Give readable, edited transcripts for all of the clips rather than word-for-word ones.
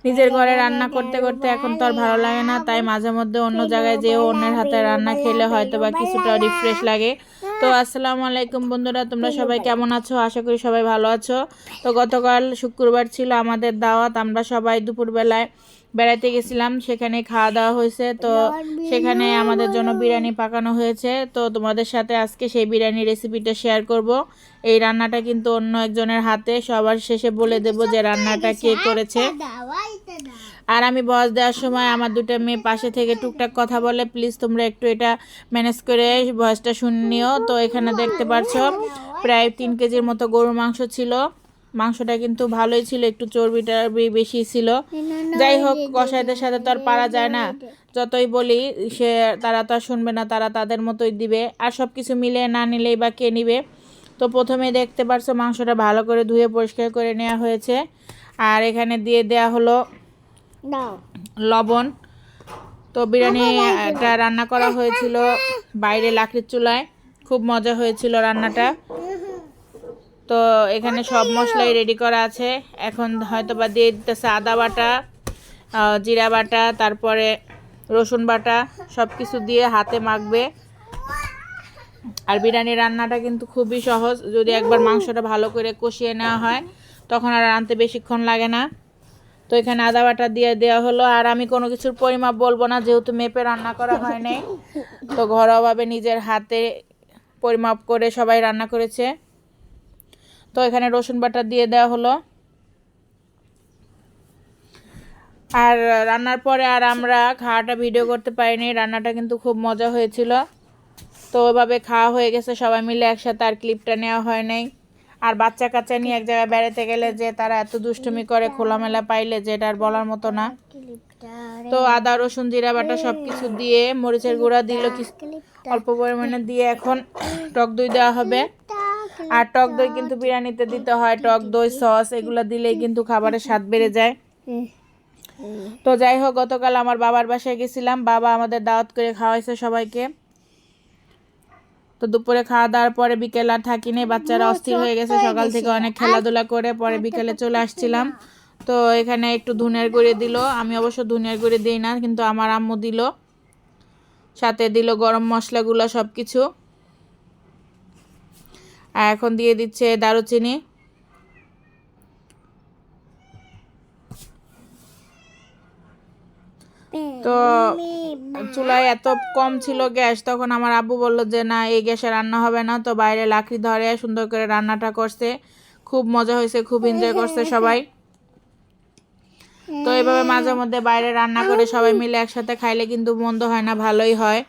নিজের ঘরে রান্না করতে করতে এখন তো আর ভালো লাগে না, তাই মাঝে মধ্যে অন্য জায়গায় যেও অন্যের হাতে রান্না খেলে হয়তো বা কিছুটা রিফ্রেশ লাগে। তো আসসালামু আলাইকুম বন্ধুরা, তোমরা সবাই কেমন আছো? আশা করি সবাই ভালো আছো। তো গতকাল শুক্রবার ছিল আমাদের দাওয়াত, আমরা সবাই দুপুরবেলায় বেড়াতে গেছিলাম, সেখানে খাওয়া দাওয়া হয়েছে। তো সেখানে আমাদের জন্য বিরিয়ানি পাকানো হয়েছে। তো তোমাদের সাথে আজকে সেই বিরিয়ানি রেসিপিটা শেয়ার করব। এই রান্নাটা কিন্তু অন্য একজনের হাতে, সবার শেষে বলে দেব যে রান্নাটা কে করেছে। আর আমি বয়স দেওয়ার সময় আমার দুটো মেয়ে পাশে থেকে টুকটাক কথা বলে, প্লিজ তোমরা একটু এটা ম্যানেজ করে ভয়েসটা শুনিও। তো এখানে দেখতে পাচ্ছ প্রায় 3 কেজির মতো গরুর মাংস ছিল। মাংসটা কিন্তু ভালোই ছিল, একটু চর্বিটা বেশি ছিল। যাই হোক, কসাইদের সাথে তো আর পারা যায় না, যতই বলি তারা তো আর শুনবে না, তারা তাদের মতোই দিবে। আর সব কিছু মিলে না নিলেই বা কে নিবে। তো প্রথমে দেখতে পারছো মাংসটা ভালো করে ধুয়ে পরিষ্কার করে নেওয়া হয়েছে। আর এখানে দিয়ে দেয়া হলো লবণ। তো বিরিয়ানিটা রান্না করা হয়েছিল বাইরে লাকড়ির চুলায়, খুব মজা হয়েছিল রান্নাটা। তো এখানে সব মশলাই রেডি করা আছে। এখন হয়তো বা দিয়ে দিতেছে আদা বাটা, জিরা বাটা, তারপরে রসুন বাটা, সব কিছু দিয়ে হাতে মাখবে। আর বিরিয়ানি রান্নাটা কিন্তু খুবই সহজ, যদি একবার মাংসটা ভালো করে কষিয়ে নেওয়া হয় তখন আর রাঁধতে বেশিক্ষণ লাগে না। তো এখানে আদা বাটা দিয়ে দেওয়া হলো। আর আমি কোনো কিছুর পরিমাপ বলবো না, যেহেতু মেপে রান্না করা হয় নাই। তো ঘরোয়াভাবে নিজের হাতে পরিমাপ করে সবাই রান্না করেছে। তো এখানে রসুন বাটা দিয়ে দেওয়া হলো। আর রান্নার পরে আর আমরা খাওয়াটা ভিডিও করতে পারিনি, রান্নাটা কিন্তু খুব মজা হয়েছিল। তো ওইভাবে খাওয়া হয়ে গেছে সবাই মিলে একসাথে, আর ক্লিপটা নেওয়া হয় নাই। আর বাচ্চা কাচ্চা নিয়ে এক জায়গায় বেড়াতে গেলে যে তারা এত দুষ্টুমি করে খোলামেলা পাইলে, যেটা আর বলার মতো না। তো আদা রসুন জিরা বাটা সব কিছু দিয়ে মরিচের গুঁড়া দিল অল্প পরিমাণে দিয়ে এখন টক দই দেওয়া হবে। আর টক দই কিন্তু বিরিয়ানিতে দিতে হয়, টক দই সস এগুলো দিলেই কিন্তু খাবারের স্বাদ বেড়ে যায়। তো যাই হোক, গতকাল আমার বাবার বাসায় গেছিলাম, বাবা আমাদের দাওয়াত করে খাওয়াইছে সবাইকে। তো দুপুরে খাওয়া দাওয়ার পরে বিকেল আর থাকিনি, বাচ্চারা অস্থির হয়ে গেছে, সকাল থেকে অনেক খেলাধুলা করে পরে বিকেলে চলে আসছিলাম। তো এখানে একটু ধনিয়ার গুঁড়ি দিল, আমি অবশ্য ধনিয়ার গুঁড়ি দিই না, কিন্তু আমার আম্মু দিল, সাথে দিল গরম মশলাগুলো সব কিছু। আর এখন দিয়ে দিচ্ছে দারুচিনি। তো চুলায় এত কম ছিল গ্যাস, তখন আমার আব্বু বলল যে না, এই গ্যাসে রান্না হবে না। তো বাইরে লাকড়ি ধরে সুন্দর করে রান্নাটা করছে, খুব মজা হয়েছে, খুব এনজয় করছে সবাই। তো এইভাবে মাঝে মধ্যে বাইরে রান্না করে সবাই মিলে একসাথে খাইলে কিন্তু মন্দ হয় না, ভালোই হয়।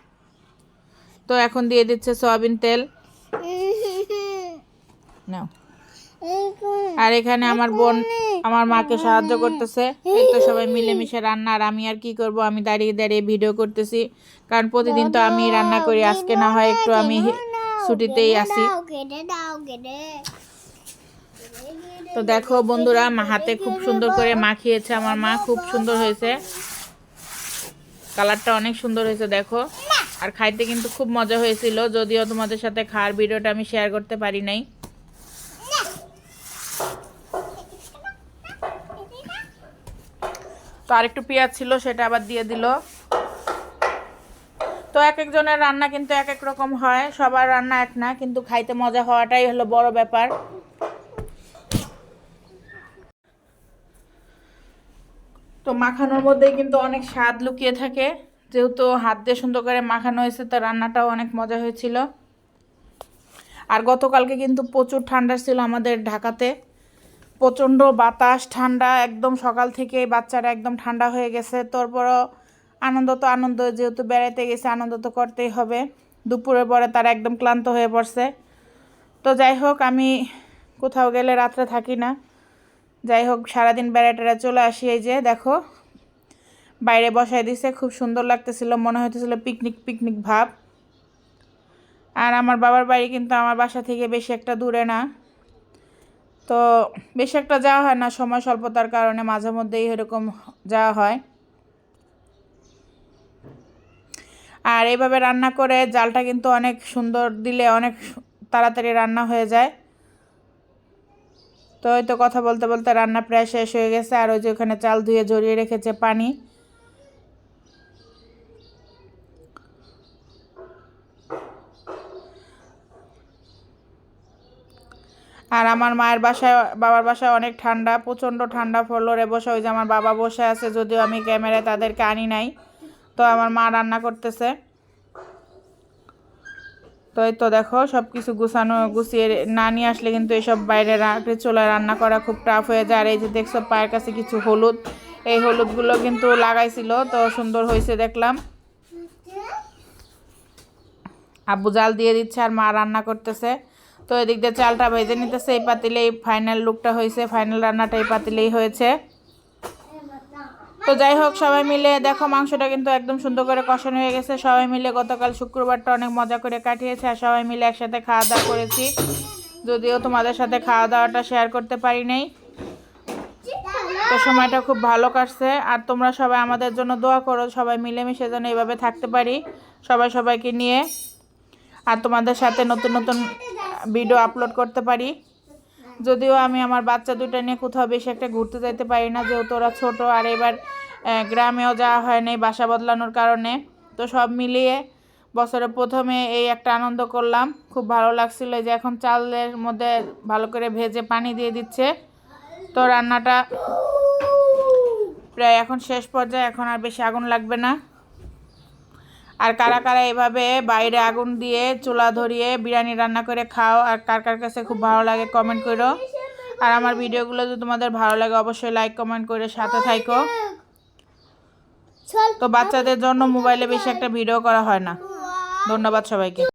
তো এখন দিয়ে দিচ্ছে সয়াবিন তেল। নাও। আর এখানে আমার বোন আমার মাকে সাহায্য করতেছে। এই তো সবাই মিলেমিশে রান্না। আর আমি আর কি করব, আমি দাঁড়িয়ে দাঁড়িয়ে ভিডিও করতেছি, কারণ প্রতিদিন তো আমি রান্না করি, আজকে না হয় একটু আমি ছুটিতেই আসি। তো দেখো বন্ধুরা, হাতে খুব সুন্দর করে মাখিয়েছে আমার মা, খুব সুন্দর হয়েছে, কালারটা অনেক সুন্দর হয়েছে দেখো। আর খাইতে কিন্তু খুব মজা হয়েছিল, যদিও তোমাদের সাথে খাওয়ার ভিডিওটা আমি শেয়ার করতে পারি নাই। তো আরেকটু পেঁয়াজ ছিল, সেটা আবার দিয়ে দিল। তো এক একজনের রান্না কিন্তু এক এক রকম হয়, সবার রান্না এক না, কিন্তু খাইতে মজা হওয়াটাই হলো বড় ব্যাপার। তো মাখানোর মধ্যে কিন্তু অনেক স্বাদ লুকিয়ে থাকে, যেহেতু হাত দিয়ে সুন্দর করে মাখানো হয়েছে, তো রান্নাটাও অনেক মজা হয়েছিল। আর গতকালকে কিন্তু প্রচুর ঠান্ডা ছিল আমাদের ঢাকাতে, প্রচণ্ড বাতাস, ঠান্ডা একদম, সকাল থেকে বাচ্চারা একদম ঠান্ডা হয়ে গেছে। তারপরও আনন্দ তো আনন্দ, যেহেতু বেড়াতে গেছে আনন্দ তো করতেই হবে। দুপুরের পরে তারা একদম ক্লান্ত হয়ে পড়ছে। তো যাই হোক, আমি কোথাও গেলে রাত্রে থাকি না, যাই হোক সারাদিন বেড়াটেরা চলে আসি। এই যে দেখো বাইরে বসাই দিছে, খুব সুন্দর লাগতেছিল, মনে হইতেছিল পিকনিক পিকনিক ভাব। আর আমার বাবার বাড়ি কিন্তু আমার বাসা থেকে বেশি একটা দূরে না, তো বেশি একটা যাওয়া হয় না, সময় স্বল্পতার কারণে মাঝে মধ্যেই এরকম যাওয়া হয়। আর এইভাবে রান্না করে জালটা কিন্তু অনেক সুন্দর দিলে অনেক তাড়াতাড়ি রান্না হয়ে যায়। তো ওই তো কথা বলতে বলতে রান্না প্রায় শেষ হয়ে গেছে। আর ওই যে ওখানে চাল ধুয়ে ঝরিয়ে রেখেছে পানি। আর আমার মায়ের বাসায় বাবার বাসায় অনেক ঠান্ডা, প্রচণ্ড ঠান্ডা ফ্লোরে বসে। ওই যে আমার বাবা বসে আছে, যদিও আমি ক্যামেরায় তাদেরকে আনি নাই। তো আমার মা রান্না করতেছে। তো এই তো দেখো সব কিছু গুছিয়ে না নিয়ে আসলে কিন্তু এইসব বাইরে চুলায় রান্না করা খুব টাফ হয়ে যায়। আর এই যে দেখছো পায়ের কাছে কিছু হলুদ, এই হলুদগুলো কিন্তু লাগাইছিল, তো সুন্দর হয়েছে দেখলাম। আব্বু জাল দিয়ে দিচ্ছে আর মা রান্না করতেছে। তো এদিক দিয়ে চালটা ভেজে নিতেছে। এই পাতিলেই ফাইনাল লুকটা হয়েছে, ফাইনাল রান্নাটা এই পাতিলেই হয়েছে। তো যাই হোক, সবাই মিলে দেখো মাংসটা কিন্তু একদম সুন্দর করে কষানো হয়ে গেছে। সবাই মিলে গতকাল শুক্রবারটা অনেক মজা করে কাটিয়েছে আর সবাই মিলে একসাথে খাওয়া দাওয়া করেছি। যদিও তোমাদের সাথে খাওয়া দাওয়াটা শেয়ার করতে পারি নাই, তো সময়টা খুব ভালো কাটছে। আর তোমরা সবাই আমাদের জন্য দোয়া করো, সবাই মিলেমিশে যেন এইভাবে থাকতে পারি, সবাই সবাইকে নিয়ে, আর তোমাদের সাথে নতুন নতুন ভিডিও আপলোড করতে পারি। যদিও আমি আমার বাচ্চা দুটো নিয়ে কোথাও বেশি একটা ঘুরতে যেতে পারি না, যেহেতু ওরা ছোটো। আর এবার গ্রামেও যাওয়া হয় নাই বাসা বদলানোর কারণে। তো সব মিলিয়ে বছরের প্রথমে এই একটা আনন্দ করলাম, খুব ভালো লাগছিল। যে এখন চালের মধ্যে ভালো করে ভেজে পানি দিয়ে দিচ্ছে। তো রান্নাটা প্রায় এখন শেষ পর্যায়ে, এখন আর বেশি আগুন লাগবে না। আর কারা কারা এভাবে বাইরে আগুন দিয়ে চুলা ধরিয়ে বিরিয়ানি রান্না করে খাও, আর কার কার কাছে খুব ভালো লাগে কমেন্ট করো। আর আমার ভিডিওগুলো যদি তোমাদের ভালো লাগে অবশ্যই লাইক কমেন্ট করে সাথে থাকো। তো বাচ্চাদের জন্য মোবাইলে বেশি একটা ভিডিও করা হয় না। ধন্যবাদ সবাইকে।